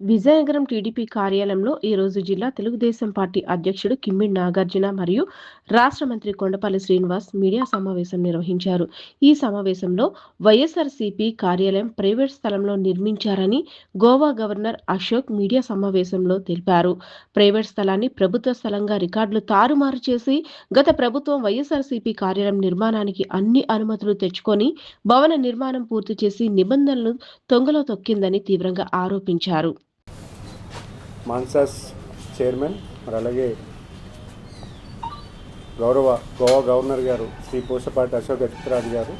Vizianagaram TDP కార్యాలయంలో ఈరోజు జిల్లా తెలుగుదేశం పార్టీ అధ్యక్షుడు కిమ్మిడి నాగార్జున మరియు రాష్ట్ర మంత్రి కొండపల్లి శ్రీనివాస్ మీడియా సమావేశం నిర్వహించారు. ఈ సమావేశంలో వైఎస్ఆర్సీపీ కార్యాలయం ప్రైవేట్ స్థలంలో నిర్మించారని గోవా గవర్నర్ అశోక్ మీడియా సమావేశంలో తెలిపారు. ప్రైవేట్ స్థలాన్ని ప్రభుత్వ స్థలంగా రికార్డులు తారుమారు చేసి గత ప్రభుత్వం వైఎస్ఆర్సీపీ కార్యాలయం నిర్మాణానికి అన్ని అనుమతులు తెచ్చుకొని భవన నిర్మాణం పూర్తి చేసి నిబంధనలు తొంగలో తొక్కిందని తీవ్రంగా ఆరోపించారు. మాన్సాస్ చైర్మన్ మరి అలాగే గౌరవ గోవా గవర్నర్ గారు శ్రీ పూసపాటి అశోక్ గజపతిరాజు గారు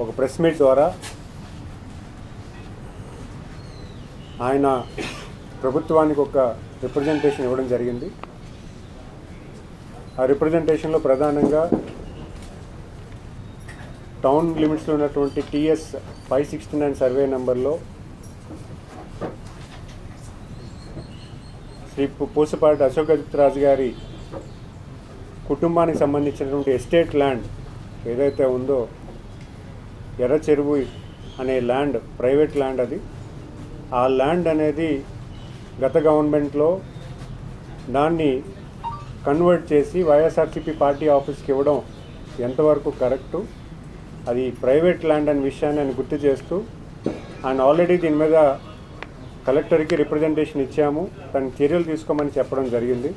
ఒక ప్రెస్ మీట్ ద్వారా ఆయన ప్రభుత్వానికి ఒక రిప్రజెంటేషన్ ఇవ్వడం జరిగింది. ఆ రిప్రజెంటేషన్లో ప్రధానంగా టౌన్ లిమిట్స్లో ఉన్నటువంటి TS 569 సర్వే నెంబర్లో శ్రీ పూసపాటి అశోక్ గజపతిరాజు గారి కుటుంబానికి సంబంధించినటువంటి ఎస్టేట్ ల్యాండ్ ఏదైతే ఉందో ఎర్ర చెరువు అనే ల్యాండ్ ప్రైవేట్ ల్యాండ్ అది. ఆ ల్యాండ్ అనేది గత గవర్నమెంట్లో దాన్ని కన్వర్ట్ చేసి వైఎస్ఆర్సీపీ పార్టీ ఆఫీస్కి ఇవ్వడం ఎంతవరకు కరెక్టు, అది ప్రైవేట్ ల్యాండ్ అనే విషయాన్ని ఆయన గుర్తు చేస్తూ ఆయన ఆల్రెడీ దీని మీద కలెక్టర్కి రిప్రజెంటేషన్ ఇచ్చాము, తన చర్యలు తీసుకోమని చెప్పడం జరిగింది.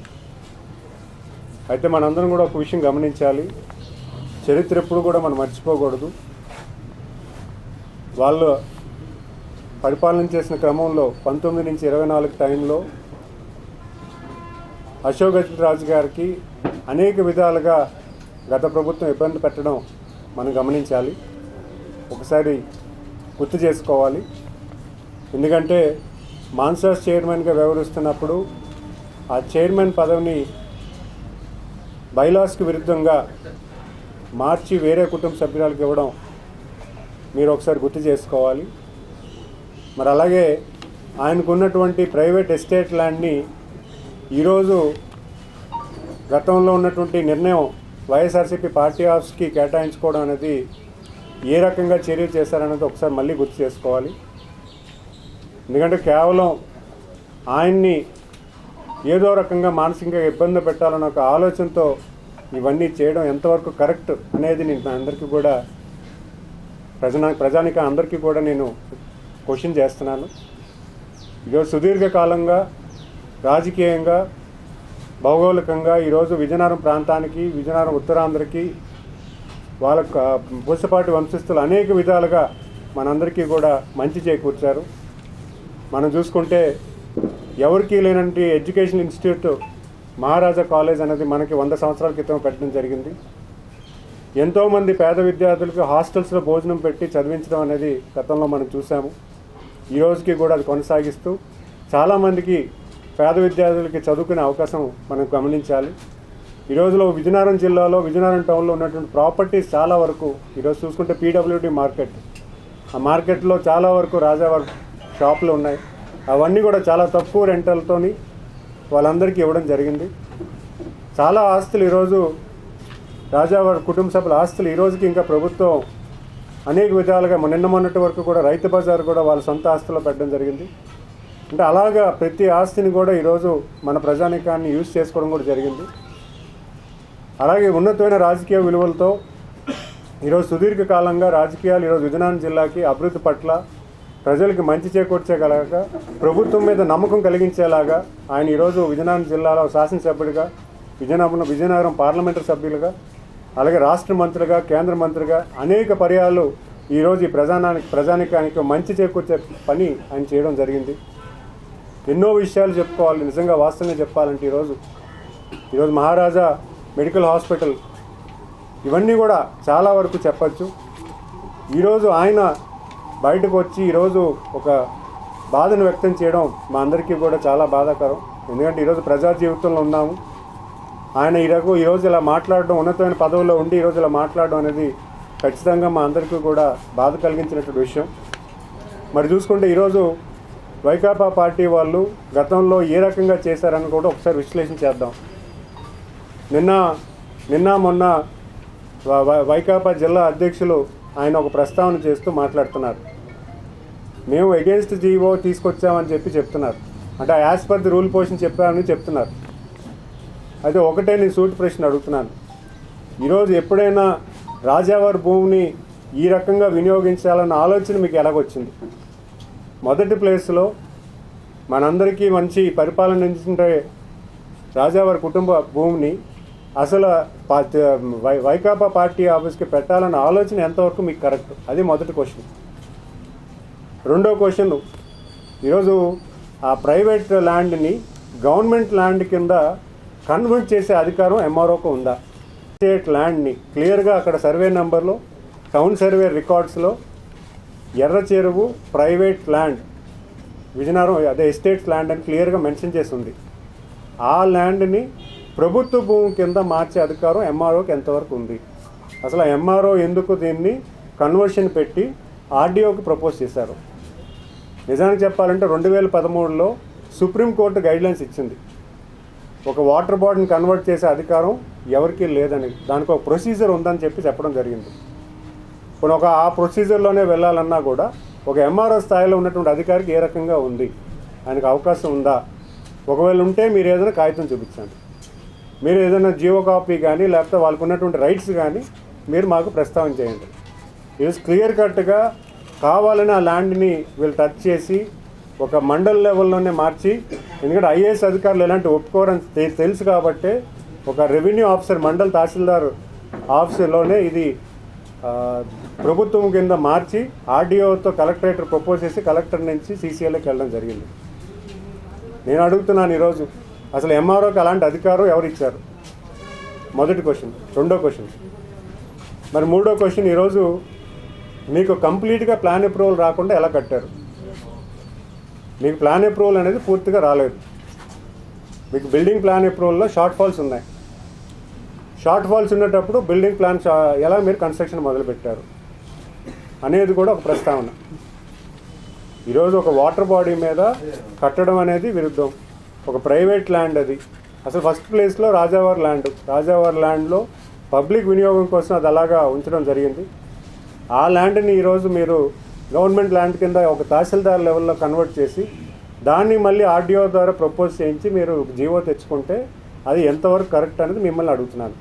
అయితే మనందరం కూడా ఒక విషయం గమనించాలి, చరిత్ర ఎప్పుడు కూడా మనం మర్చిపోకూడదు. వాళ్ళు పరిపాలన చేసిన క్రమంలో 19 నుంచి 24 టైంలో అశోక్ గజపతిరాజు గారికి అనేక విధాలుగా గత ప్రభుత్వం ఇబ్బంది పెట్టడం మనం గమనించాలి, ఒకసారి గుర్తు చేసుకోవాలి. ఎందుకంటే మాన్సాస్ చైర్మన్గా వ్యవహరిస్తున్నప్పుడు ఆ చైర్మన్ పదవిని బైలాస్కి విరుద్ధంగా మార్చి వేరే కుటుంబ సభ్యురాలకు ఇవ్వడం మీరు ఒకసారి గుర్తు చేసుకోవాలి. మరి అలాగే ఆయనకు ఉన్నటువంటి ప్రైవేట్ ఎస్టేట్ ల్యాండ్ని ఈరోజు గతంలో ఉన్నటువంటి నిర్ణయం వైఎస్ఆర్సీపీ పార్టీ ఆఫీస్కి కేటాయించుకోవడం అనేది ఏ రకంగా చర్య చేశారనేది ఒకసారి మళ్ళీ గుర్తు చేసుకోవాలి. ఎందుకంటే కేవలం ఆయన్ని ఏదో రకంగా మానసికంగా ఇబ్బంది పెట్టాలన్న ఒక ఆలోచనతో ఇవన్నీ చేయడం ఎంతవరకు కరెక్ట్ అనేది నేను అందరికీ కూడా ప్రజానిక అందరికీ కూడా నేను క్వశ్చన్ చేస్తున్నాను. ఈరోజు సుదీర్ఘకాలంగా రాజకీయంగా భౌగోళికంగా ఈరోజు విజయనగరం ప్రాంతానికి, విజయనగరం ఉత్తరాంధ్రకి వాళ్ళ పూసపాటి వంశస్థులు అనేక విధాలుగా మనందరికీ కూడా మంచి చేకూర్చారు. మనం చూసుకుంటే ఎవరికీ లేనంటి ఎడ్యుకేషన్ ఇన్స్టిట్యూట్ మహారాజా కాలేజ్ అనేది మనకి 100 సంవత్సరాల క్రితం పెట్టడం జరిగింది. ఎంతోమంది పేద విద్యార్థులకు హాస్టల్స్లో భోజనం పెట్టి చదివించడం అనేది గతంలో మనం చూసాము. ఈ రోజుకి కూడా అది కొనసాగిస్తూ చాలామందికి పేద విద్యార్థులకి చదువుకునే అవకాశం మనం గమనించాలి. ఈ రోజులో విజయనగరం జిల్లాలో విజయనగరం టౌన్లో ఉన్నటువంటి ప్రాపర్టీస్ చాలా వరకు ఈరోజు చూసుకుంటే PWD మార్కెట్, ఆ మార్కెట్లో చాలా వరకు రాజావారి షాపులు ఉన్నాయి. అవన్నీ కూడా చాలా తక్కువ రెంటల్తోని వాళ్ళందరికీ ఇవ్వడం జరిగింది. చాలా ఆస్తులు ఈరోజు రాజావారి కుటుంబ సభ్యుల ఆస్తులు ఈ రోజుకి ఇంకా ప్రభుత్వం అనేక విధాలుగా మొన్నటి వరకు కూడా రైతు బజార్ కూడా వాళ్ళ సొంత ఆస్తుల్లో పెట్టడం జరిగింది. అంటే అలాగా ప్రతి ఆస్తిని కూడా ఈరోజు మన ప్రజానికాన్ని యూజ్ చేసుకోవడం కూడా జరిగింది. అలాగే ఉన్నతమైన రాజకీయ విలువలతో ఈరోజు సుదీర్ఘకాలంగా రాజకీయాలు ఈరోజు విజయనగరం జిల్లాకి అభివృద్ధి పట్ల ప్రజలకు మంచి చేకూర్చేలాగా, ప్రభుత్వం మీద నమ్మకం కలిగించేలాగా ఆయన ఈరోజు విజయనగరం జిల్లాలో శాసనసభ్యుడిగా, విజయనగరం పార్లమెంటరీ సభ్యులుగా, అలాగే రాష్ట్ర మంత్రిగా, కేంద్ర మంత్రిగా అనేక పర్యాలు ఈరోజు ఈ ప్రజానికానికి మంచి చేకూర్చే పని ఆయన చేయడం జరిగింది. ఎన్నో విషయాలు చెప్పుకోవాలి, నిజంగా వాస్తవంగా చెప్పాలంటే ఈరోజు మహారాజా మెడికల్ హాస్పిటల్ ఇవన్నీ కూడా చాలా వరకు చెప్పచ్చు. ఈరోజు ఆయన బయటకు వచ్చి ఈరోజు ఒక బాధను వ్యక్తం చేయడం మా అందరికీ కూడా చాలా బాధాకరం. ఎందుకంటే ఈరోజు ప్రజా జీవితంలో ఉన్నాము. ఆయన ఈరోజు ఇలా మాట్లాడడం, ఉన్నతమైన పదవుల్లో ఉండి ఈరోజు ఇలా మాట్లాడడం అనేది ఖచ్చితంగా మా అందరికీ కూడా బాధ కలిగించినటువంటి విషయం. మరి చూసుకుంటే ఈరోజు వైకాపా పార్టీ వాళ్ళు గతంలో ఏ రకంగా చేశారని కూడా ఒకసారి విశ్లేషణ చేద్దాం. నిన్న మొన్న వైకాపా జిల్లా అధ్యక్షులు ఆయన ఒక ప్రస్తావన చేస్తూ మాట్లాడుతున్నారు. మేము అగెన్స్ట్ జీవో తీసుకొచ్చామని చెప్తున్నారు. అంటే యాజ్ పర్ ది రూల్ పోషన్ చెప్పామని చెప్తున్నారు. అయితే ఒకటే నేను సూటి ప్రశ్న అడుగుతున్నాను. ఈరోజు ఎప్పుడైనా రాజావారి భూమిని ఈ రకంగా వినియోగించాలన్న ఆలోచన మీకు ఎలాగొచ్చింది? మొదటి ప్లేస్లో మనందరికీ మంచి పరిపాలన అందించే రాజావారి కుటుంబ భూమిని అసలు వైకాపా పార్టీ ఆఫీస్కి పెట్టాలన్న ఆలోచన ఎంతవరకు మీకు కరెక్ట్? అది మొదటి క్వశ్చన్. రెండో క్వశ్చన్, ఈరోజు ఆ ప్రైవేట్ ల్యాండ్ని గవర్నమెంట్ ల్యాండ్ కింద కన్వర్ట్ చేసే అధికారం ఎంఆర్ఓకు ఉందా? స్టేట్ ల్యాండ్ని క్లియర్గా అక్కడ సర్వే నెంబర్లో, టౌన్ సర్వే రికార్డ్స్లో ఎర్ర చెరువు ప్రైవేట్ ల్యాండ్ విజయనగరం అదే ఎస్టేట్స్ ల్యాండ్ అని క్లియర్గా మెన్షన్ చేసి ఉంది. ఆ ల్యాండ్ని ప్రభుత్వ భూమి కింద మార్చే అధికారం ఎంఆర్ఓకి ఎంతవరకు ఉంది? అసలు ఎంఆర్ఓ ఎందుకు దీన్ని కన్వర్షన్ పెట్టి ఆర్డీఓకి ప్రపోజ్ చేశారు? నిజానికి చెప్పాలంటే 2013లో సుప్రీంకోర్టు గైడ్లైన్స్ ఇచ్చింది, ఒక వాటర్ బాడీని కన్వర్ట్ చేసే అధికారం ఎవరికీ లేదని, దానికి ఒక ప్రొసీజర్ ఉందని చెప్పడం జరిగింది. ఇప్పుడు ఆ ప్రొసీజర్లోనే వెళ్ళాలన్నా కూడా ఒక ఎంఆర్ఓ స్థాయిలో ఉన్నటువంటి అధికారికి ఏ రకంగా ఉంది, ఆయనకు అవకాశం ఉందా? ఒకవేళ ఉంటే మీరు ఏదైనా కాగితం చూపించండి, మీరు ఏదైనా జియో కాపీ కానీ లేకపోతే వాళ్ళకు ఉన్నటువంటి రైట్స్ కానీ మీరు మాకు ప్రస్తావన చేయండి. ఇది క్లియర్ కట్గా కావాలని ఆ ల్యాండ్ని వీళ్ళు టచ్ చేసి ఒక మండల్ లెవెల్లోనే మార్చి, ఎందుకంటే ఐఏఎస్ అధికారులు ఎలాంటి ఒప్పుకోరని తెలుసు కాబట్టి ఒక రెవెన్యూ ఆఫీసర్ మండల్ తహసీల్దార్ ఆఫీసులోనే ఇది ప్రభుత్వం కింద మార్చి ఆర్డీఓతో కలెక్టరేట్ ప్రపోజ్ చేసి కలెక్టర్ నుంచి సీసీఎల్కి వెళ్ళడం జరిగింది. నేను అడుగుతున్నాను ఈరోజు, అసలు ఎంఆర్ఓకి అలాంటి అధికారం ఎవరు ఇచ్చారు? మొదటి క్వశ్చన్. రెండో క్వశ్చన్, మరి మూడో క్వశ్చన్, ఈరోజు మీకు కంప్లీట్గా ప్లాన్ అప్రూవల్ రాకుండా ఎలా కట్టారు? మీకు ప్లాన్ అప్రూవల్ అనేది పూర్తిగా రాలేదు. మీకు బిల్డింగ్ ప్లాన్ అప్రూవల్లో షార్ట్ ఫాల్స్ ఉన్నాయి. షార్ట్ ఫాల్స్ ఉన్నప్పుడు బిల్డింగ్ ప్లాన్ ఎలా మీరు కన్స్ట్రక్షన్ మొదలుపెట్టారు అనేది కూడా ఒక ప్రస్తావన. ఈరోజు ఒక వాటర్ బాడీ మీద కట్టడం అనేది విరుద్ధం. ఒక ప్రైవేట్ ల్యాండ్ అది. అసలు ఫస్ట్ ప్లేస్లో రాజావారి ల్యాండ్లో పబ్లిక్ వినియోగం కోసం అది అలాగా ఉంచడం జరిగింది. ఆ ల్యాండ్ని ఈరోజు మీరు గవర్నమెంట్ ల్యాండ్ కింద ఒక తహసీల్దార్ లెవెల్లో కన్వర్ట్ చేసి దాన్ని మళ్ళీ ఆర్డీఓ ద్వారా ప్రపోజ్ చేయించి మీరు జీవో తెచ్చుకుంటే అది ఎంతవరకు కరెక్ట్ అనేది మిమ్మల్ని అడుగుతున్నాను.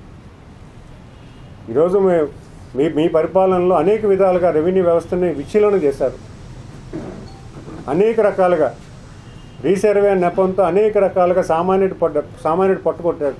ఈరోజు మీ పరిపాలనలో అనేక విధాలుగా రెవెన్యూ వ్యవస్థని విచ్ఛిన్నం చేశారు. అనేక రకాలుగా రీసర్వే నెపంతో అనేక రకాలుగా సామాన్యుడు పట్టుకొట్టారు.